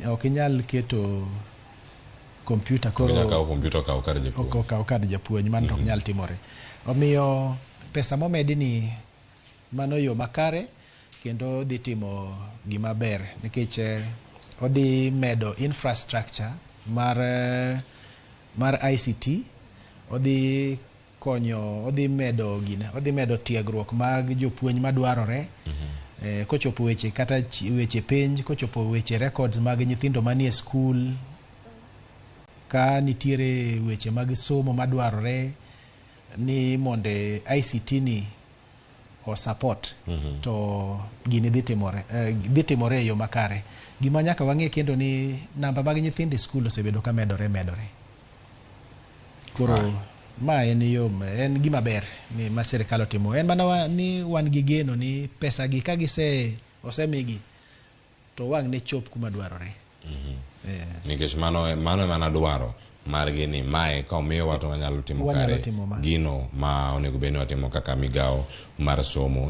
okinyal keto computer kaw kar japuonj man ok nyal timore. Omiyo pesa momedi ni mano yo makare kendo dhi timo gima ber nikech odhi medo infrastructure mar ICT, odhi medo tiegruok mag jopuonj madwarore. Kochopo weche kata weche penj, kochopo weche records mag nyithindo manie skul, ka nitiere weche mag somo madwarore ni monde ICT ni o support, to gini dhi timore e yo makare. Gima nyaka wang'e kendo ni namba mag nyithindo e skul osebedo ka medore. Koro ma en gima ber ni ma sirikal otimo. En mana ni wan gi geno ni pesa gi ka osemigi to wang' ne chop kuma dwarore. Nikech mano mana dwaro margi ni mae ka omiyo watu wanyalo timo kare gino ma onego bed ni watimo kaka migawo mar somo.